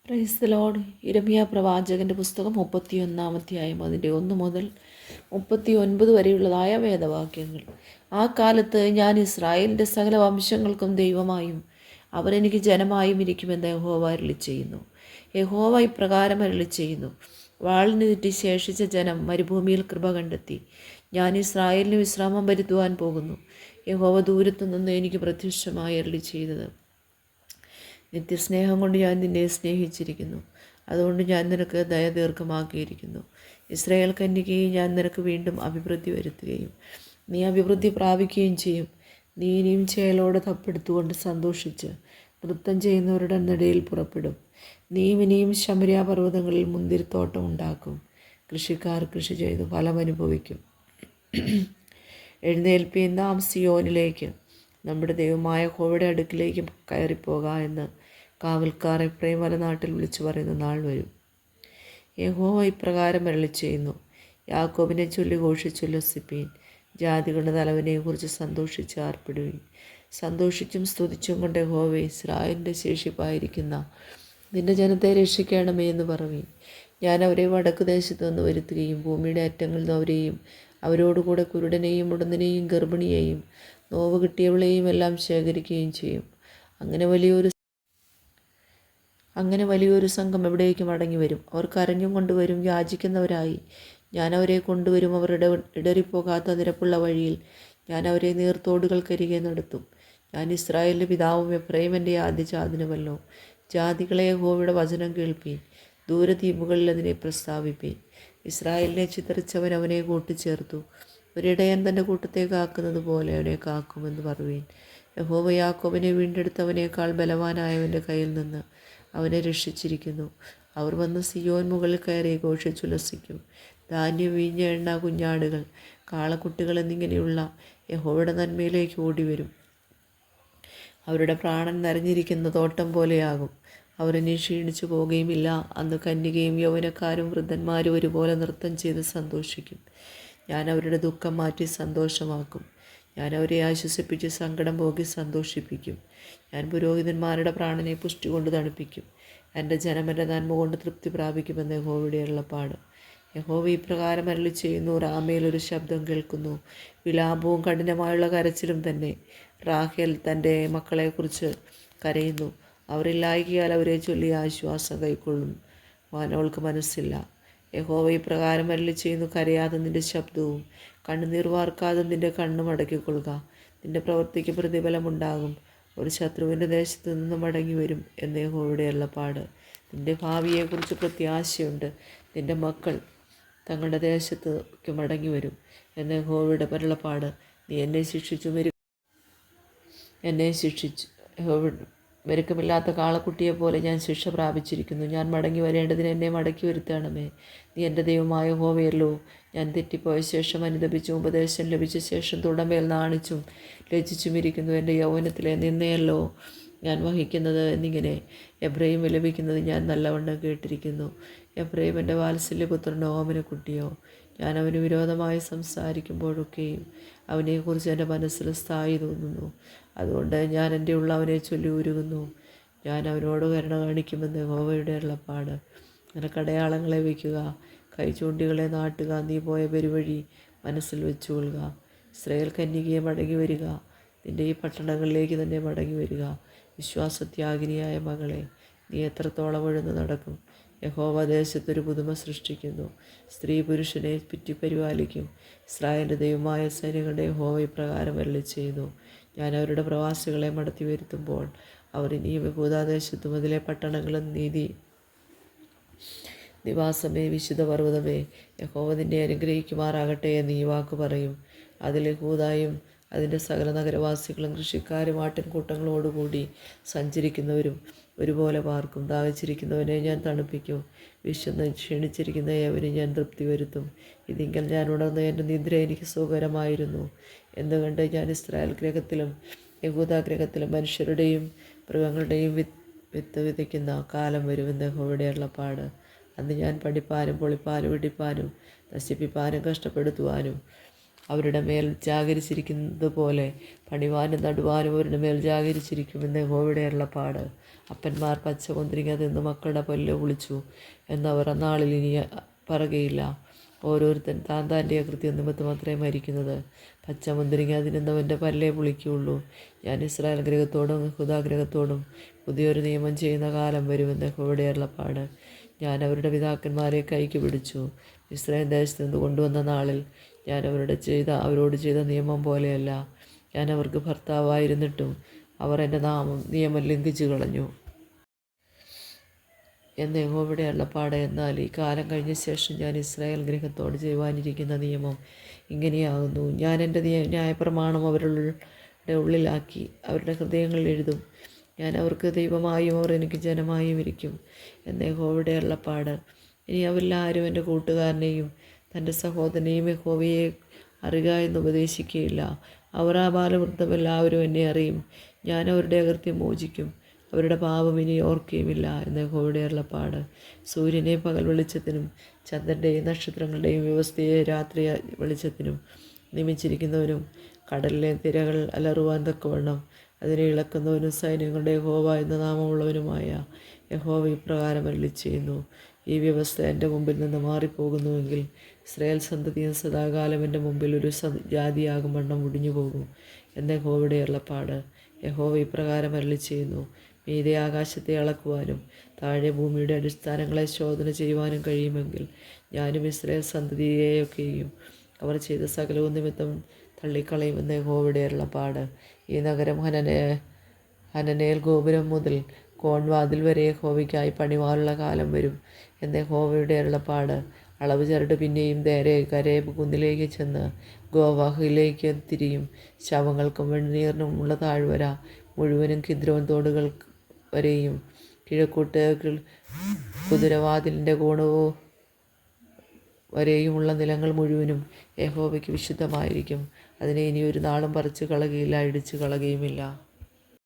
Praise the Lord. ഇരമ്യാ പ്രവാചകൻ്റെ പുസ്തകം 31-ാം അധ്യായം അതിൻ്റെ 1 മുതൽ 39 വരെയുള്ളതായ വേദവാക്യങ്ങൾ. ആ കാലത്ത് ഞാൻ ഇസ്രായേലിൻ്റെ സകല വംശങ്ങൾക്കും ദൈവമായും അവരെനിക്ക് ജനമായും ഇരിക്കുമെന്ന് യഹോവ അരുളിച്ചെയ്യുന്നു. യഹോവ ഇപ്രകാരം അരുളിച്ചെയ്യുന്നു: വാളിന് തെറ്റി ശേഷിച്ച ജനം മരുഭൂമിയിൽ കൃപ കണ്ടെത്തി. ഞാൻ ഇസ്രായേലിന് വിശ്രാമം വരുത്തുവാൻ പോകുന്നു. യഹോവ ദൂരത്തു നിന്ന് എനിക്ക് പ്രത്യക്ഷമായി അരുളിച്ചെയ്തത്: നിത്യസ്നേഹം കൊണ്ട് ഞാൻ നിന്നെ സ്നേഹിച്ചിരിക്കുന്നു, അതുകൊണ്ട് ഞാൻ നിനക്ക് ദയ ദീർഘമാക്കിയിരിക്കുന്നു. ഇസ്രായേൽ കന്യകയെ ഞാൻ നിനക്ക് വീണ്ടും അഭിവൃദ്ധി വരുത്തുകയും നീ അഭിവൃദ്ധി പ്രാപിക്കുകയും ചെയ്യും. നീ ഇനിയും ചേലോടെ തപ്പെടുത്തുകൊണ്ട് സന്തോഷിച്ച് നൃത്തം ചെയ്യുന്നവരുടെ നടുയിൽ പുറപ്പെടും. നീയും ഇനിയും ശമര്യാ പർവ്വതങ്ങളിൽ മുന്തിരിത്തോട്ടം ഉണ്ടാക്കും. കൃഷിക്കാർ കൃഷി ചെയ്ത് ഫലം അനുഭവിക്കും. എഴുന്നേൽപ്പീൻ, നാം സിയോനിലേക്ക്, നമ്മുടെ ദൈവമായ യഹോവയുടെ അടുക്കിലേക്ക് കയറിപ്പോക എന്ന് കാവൽക്കാർ എഫ്രയീം മലനാട്ടിൽ വിളിച്ചു പറയുന്ന നാൾ വരും. യഹോവ ഇപ്രകാരം അരുളിച്ചെയ്യുന്നു: യാക്കോബിനെ ചൊല്ലി ഘോഷിച്ചുല്ലസിപ്പീൻ, ജാതികളുടെ തലവനെക്കുറിച്ച് സന്തോഷിച്ച് ആർപ്പിടുവീൻ. സന്തോഷിച്ചും സ്തുതിച്ചും കൊണ്ട് യഹോവേ, ഇസ്രായേലിൻ്റെ ശേഷിപ്പായിരിക്കുന്ന നിന്റെ ജനത്തെ രക്ഷിക്കണമേ എന്ന് പറവീൻ. ഞാൻ അവരെ വടക്ക് ദേശത്തു നിന്ന് വരുത്തുകയും ഭൂമിയുടെ അറ്റങ്ങളിൽ നിന്ന് അവരെയും അവരോടുകൂടെ കുരുടനെയും മുടന്തനെയും ഗർഭിണിയെയും നോവ് കിട്ടിയവളെയും എല്ലാം ശേഖരിക്കുകയും ചെയ്യും. അങ്ങനെ വലിയൊരു സംഘം എവിടേക്ക് മടങ്ങി വരും. അവർ കരഞ്ഞും കൊണ്ടുവരും, യാചിക്കുന്നവരായി. ഞാൻ അവരെ കൊണ്ടുവരും. അവരുടെ ഇടറിപ്പോകാത്ത നിരപ്പുള്ള വഴിയിൽ ഞാൻ അവരെ നീർത്തോടുകൾക്കരികെ നടത്തും. ഞാൻ ഇസ്രായേലിൻ്റെ പിതാവും എഫ്രയീമിൻ്റെ ആദ്യജാതനുമല്ലോ. ജാതികളെ, യഹോവയുടെ വചനം കേൾപ്പീൻ, ദൂരദ്വീപുകളിൽ അതിനെ പ്രസ്താവിപ്പീൻ. ഇസ്രായേലിനെ ചിതറിച്ചവൻ അവനെ കൂട്ടിച്ചേർത്തു. ഒരിടയൻ തൻ്റെ കൂട്ടത്തെ കാക്കുന്നത് പോലെ അവനെ കാക്കുമെന്ന് പറയുവീൻ. യഹോവ യാക്കോബിനെ വീണ്ടെടുത്തവനേക്കാൾ ബലവാനായവൻ്റെ കയ്യിൽ നിന്ന് അവനെ രക്ഷിച്ചിരിക്കുന്നു. അവർ വന്ന് സിയോൻ മുകളിൽ കയറി ഘോഷിച്ചുല്ലസിക്കും. ധാന്യം, വീഞ്ഞ, എണ്ണ, കുഞ്ഞാടുകൾ, കാളക്കുട്ടികൾ എന്നിങ്ങനെയുള്ള യഹോവയുടെ നന്മയിലേക്ക് ഓടിവരും. അവരുടെ പ്രാണൻ നരഞ്ഞിരിക്കുന്ന തോട്ടം പോലെയാകും. അവരിനി ക്ഷീണിച്ചു പോകുകയുമില്ല. അന്ന് കന്യകയും യൗവനക്കാരും വൃദ്ധന്മാരും ഒരുപോലെ നൃത്തം ചെയ്ത് സന്തോഷിക്കും. ഞാൻ അവരുടെ ദുഃഖം മാറ്റി സന്തോഷമാക്കും. ഞാൻ അവരെ ആശ്വസിപ്പിച്ച് സങ്കടം പോകി സന്തോഷിപ്പിക്കും. ഞാൻ പുരോഹിതന്മാരുടെ പ്രാണനെ പുഷ്ടി കൊണ്ട് തണുപ്പിക്കും. എൻ്റെ ജനം എൻ്റെ നന്മ കൊണ്ട് തൃപ്തി പ്രാപിക്കുമെന്ന് യഹോവയുടെ അരുളപ്പാട്. യഹോവ ഇപ്രകാരം അരുളിച്ചെയ്യുന്നു: റാമയിൽ ഒരു ശബ്ദം കേൾക്കുന്നു, വിലാപവും കഠിനമായുള്ള കരച്ചിലും തന്നെ. റാഹേൽ തൻ്റെ മക്കളെക്കുറിച്ച് കരയുന്നു. അവരില്ലായ്കയാൽ അവരെ ചൊല്ലി ആശ്വാസം കൈക്കൊള്ളും. അവൾക്ക് മനസ്സില്ല. യഹോവ ഇപ്രകാരം അരുളിച്ചെയ്യുന്നു: കരയാതെ നിൻ്റെ ശബ്ദവും കണ്ണുനീർ വാർക്കാതെ നിൻ്റെ കണ്ണും അടക്കിക്കൊള്ളുക. നിൻ്റെ പ്രവൃത്തിക്ക് പ്രതിഫലമുണ്ടാകും. ഒരു ശത്രുവിൻ്റെ ദേശത്തു നിന്ന് മടങ്ങി വരും എന്ന് യഹോവയുടെ അരുളപ്പാട്. നിൻ്റെ ഭാവിയെക്കുറിച്ച് പ്രത്യാശയുണ്ട്. നിൻ്റെ മക്കൾ തങ്ങളുടെ ദേശത്തേക്ക് മടങ്ങി വരും എന്ന് യഹോവയുടെ അരുളപ്പാട്. നീ എന്നെ ശിക്ഷിച്ചു മെരുക്കമില്ലാത്ത കാളക്കുട്ടിയെപ്പോലെ ഞാൻ ശിക്ഷ പ്രാപിച്ചിരിക്കുന്നു. ഞാൻ മടങ്ങി വരേണ്ടതിന് എന്നെ മടക്കി വരുത്തണമേ. നീ എൻ്റെ ദൈവമായ യഹോവയല്ലോ. ഞാൻ തെറ്റിപ്പോയ ശേഷം അനുതപിച്ചും ഉപദേശം ലഭിച്ച ശേഷം തുടമേൽ നാണിച്ചും ലജ്ജിച്ചും ഇരിക്കുന്നു. എൻ്റെ യൗവനത്തിലെ നിന്നയല്ലോ ഞാൻ വഹിക്കുന്നത് എന്നിങ്ങനെ എഫ്രയീം വിലപിക്കുന്നത് ഞാൻ നല്ലവണ്ണം കേട്ടിരിക്കുന്നു. എഫ്രയീം എൻ്റെ വാത്സല്യപുത്രനോ ഓമനക്കുട്ടിയോ. ഞാൻ അവന് വിരോധമായി സംസാരിക്കുമ്പോഴൊക്കെയും അവനെക്കുറിച്ച് എൻ്റെ മനസ്സിൽ സ്ഥായി തോന്നുന്നു. അതുകൊണ്ട് ഞാൻ എൻ്റെ ഉള്ളവനെ ചൊല്ലി ഉരുകുന്നു. ഞാൻ അവനോട് കരുണ കാണിക്കുമെന്ന് യഹോവയുടെ അരുളപ്പാട്. നിനക്ക് അടയാളങ്ങളെ വയ്ക്കുക, കൈചൂണ്ടികളെ നാട്ടുക. നീ പോയ പെരുവഴി മനസ്സിൽ വെച്ചുകൊള്ളുക. ഇസ്രായേൽ കന്യകയെ മടങ്ങി വരിക. നിൻ്റെ ഈ പട്ടണങ്ങളിലേക്ക് തന്നെ മടങ്ങി വരിക. വിശ്വാസത്യാഗിനിയായ മകളെ, നീ എത്രത്തോളം ഉഴന്ന് നടക്കും? യഹോവ ദേശത്തൊരു പുതുമ സൃഷ്ടിക്കുന്നു. സ്ത്രീ പുരുഷനെ പരിപാലിക്കും. ഇസ്രായേലിൻ്റെ ദൈവമായ സൈന്യങ്ങളുടെ യഹോവ ഇപ്രകാരം അരുളിച്ചെയ്യുന്നു: ഞാൻ അവരുടെ പ്രവാസികളെ മടത്തി വരുത്തുമ്പോൾ അവർ ഇനിയും യഹൂദാദേശത്തും അതിലെ പട്ടണങ്ങളും നിവാസമേ, വിശുദ്ധ പർവ്വതമേ, യഹോവ നിന്നെ അനുഗ്രഹിക്കുമാറാകട്ടെ എന്ന് ഈ വാക്ക് പറയും. അതിൽ യഹൂദായും അതിൻ്റെ സകല നഗരവാസികളും കൃഷിക്കാരും ആട്ടിൻകൂട്ടങ്ങളോടുകൂടി സഞ്ചരിക്കുന്നവരും ഒരുപോലെ പാർക്കും. ദാഹിച്ചിരിക്കുന്നവനെ ഞാൻ തണുപ്പിക്കും. വിശന്ന് ക്ഷീണിച്ചിരിക്കുന്ന ഏവനെ ഞാൻ തൃപ്തി വരുത്തും. ഇതിങ്കൽ ഞാൻ ഉണർന്ന് എൻ്റെ നിദ്ര എനിക്ക് സുഖകരമായിരുന്നു. എന്നുകണ്ട് ഞാൻ ഇസ്രായേൽ ഗൃഹത്തിലും യഹൂദാ ഗൃഹത്തിലും മനുഷ്യരുടെയും മൃഗങ്ങളുടെയും വിത്ത് വിതയ്ക്കുന്ന കാലം വരുമെന്ന് യഹോവയുടെ അരുളപ്പാട്. അന്ന് ഞാൻ പഠിപ്പാനും പൊളിപ്പാനും ഇടിപ്പാനും നശിപ്പിപ്പാനും കഷ്ടപ്പെടുത്തുവാനും അവരുടെ മേൽ ജാഗരിച്ചിരിക്കുന്നത് പോലെ പണിവാനും നടുവാനും അവരുടെ മേൽ ജാഗരിച്ചിരിക്കുമെന്ന് യഹോവയുടെ അരുളപ്പാട്. അപ്പന്മാർ പച്ചമുന്തിരിങ്ങ തിന്ന് മക്കളുടെ പല്ല് പുളിച്ചു എന്നവർ അന്നാളിൽ ഇനി പറയുകയില്ല. ഓരോരുത്തൻ താൻ താൻ്റെ അകൃത്യം നിമിത്തം അത്രേ മരിക്കുന്നത്. പച്ചമുന്തിരിങ്ങ തിന്നുന്നവൻ്റെ പല്ലേ പുളിക്കുകയുള്ളൂ. ഞാൻ ഇസ്രായേൽ ഗൃഹത്തോടും യഹൂദാ ഗൃഹത്തോടും പുതിയൊരു നിയമം ചെയ്യുന്ന കാലം വരുമെന്ന് യഹോവയുടെ അരുളപ്പാട്. ഞാൻ അവരുടെ പിതാക്കന്മാരെ കൈക്ക് പിടിച്ചു ഇസ്രായേൽ ദേശത്ത് നിന്ന് കൊണ്ടുവന്ന നാളിൽ ഞാൻ അവരോട് ചെയ്ത നിയമം പോലെയല്ല. ഞാൻ അവർക്ക് ഭർത്താവായിരുന്നിട്ടും അവർ എൻ്റെ നിയമം ലംഘിച്ചു കളഞ്ഞു എന്ന് യഹോവയുടെ അരുളപ്പാട്. എന്നാൽ ഈ കാലം കഴിഞ്ഞ ശേഷം ഞാൻ ഇസ്രായേൽ ഗൃഹത്തോട് ചെയ്യുവാനിരിക്കുന്ന നിയമം ഇങ്ങനെയാകുന്നു. ഞാൻ എൻ്റെ ന്യായപ്രമാണം അവരുടെ ഉള്ളിലാക്കി അവരുടെ ഹൃദയങ്ങളിൽ എഴുതും. ഞാൻ അവർക്ക് ദൈവമായും അവർ എനിക്ക് ജനമായും ഇരിക്കും എന്ന് യഹോവയുടെ അരുളപ്പാട്. ഇനി അവരിലാരും എൻ്റെ കൂട്ടുകാരനെയും തൻ്റെ സഹോദരനെയും യഹോവയെ അറിയുക എന്ന് ഉപദേശിക്കുകയില്ല. അവർ ആ ബാലവൃദ്ധമെല്ലാവരും എന്നെ അറിയും. ഞാൻ അവരുടെ അകൃത്യം മോചിക്കും, അവരുടെ പാപം ഇനി ഓർക്കുകയുമില്ല എന്ന് യഹോവയുടെ അരുളപ്പാട്. സൂര്യനെ പകൽ വെളിച്ചത്തിനും ചന്ദ്രൻ്റെയും നക്ഷത്രങ്ങളുടെയും വ്യവസ്ഥയെ രാത്രി വെളിച്ചത്തിനും നിയമിച്ചിരിക്കുന്നവനും കടലിലെ തിരകൾ അലറുവാൻ തക്കവണ്ണം അതിനെ ഇളക്കുന്നവനും സൈന്യങ്ങളുടെ യഹോവ എന്ന നാമമുള്ളവനുമായ യഹോവ ഇപ്രകാരം അരുളിച്ചെയ്യുന്നു. ഈ വ്യവസ്ഥ എൻ്റെ മുമ്പിൽ നിന്ന് മാറിപ്പോകുന്നുവെങ്കിൽ ഇസ്രായേൽ സന്തതിയും സദാകാലം എൻ്റെ മുമ്പിൽ ഒരു ജാതിയാകും വണ്ണം മുടിഞ്ഞു പോകും എന്ന് യഹോവയുടെ അരുളപ്പാട്. യഹോവ ഇപ്രകാരം അരുളിച്ചെയ്യുന്നു. മീതെ ആകാശത്തെ അളക്കുവാനും താഴെ ഭൂമിയുടെ അടിസ്ഥാനങ്ങളെ ശോധന ചെയ്യുവാനും കഴിയുമെങ്കിൽ ഞാനും ഇസ്രായേൽ സന്തതിയെയൊക്കെയും അവർ ചെയ്ത സകലവും നിമിത്തം തള്ളിക്കളയുമെന്ന് യഹോവയുടെ അരുളപ്പാട്. ഈ നഗരം ഹനനേൽ ഗോപുരം മുതൽ കോൺവാതിൽ വരെ യഹോവയ്ക്കായി പണിവാനുള്ള കാലം വരും എന്ന് യഹോവയുടെ അരുളപ്പാട്. അളവ് ചരട് പിന്നെയും നേരെ കരേബ് കുന്നിലേക്ക് ചെന്ന് ഗോവാഹിലേക്ക് തിരിയും. ശവങ്ങൾക്കും വെണ്ണീറിനുമുള്ള താഴ്വര മുഴുവനും കിദ്രോൻ തോടുകൾ വരെയും കിഴക്കോട്ട് കുതിരവാതിലിൻ്റെ കോണവും വരെയുമുള്ള നിലങ്ങൾ മുഴുവനും യഹോവയ്ക്ക് വിശുദ്ധമായിരിക്കും. അതിനെ ഇനി ഒരു നാളും പറിച്ചു കളയുകയില്ല, ഇടിച്ചു കളയുകയുമില്ല.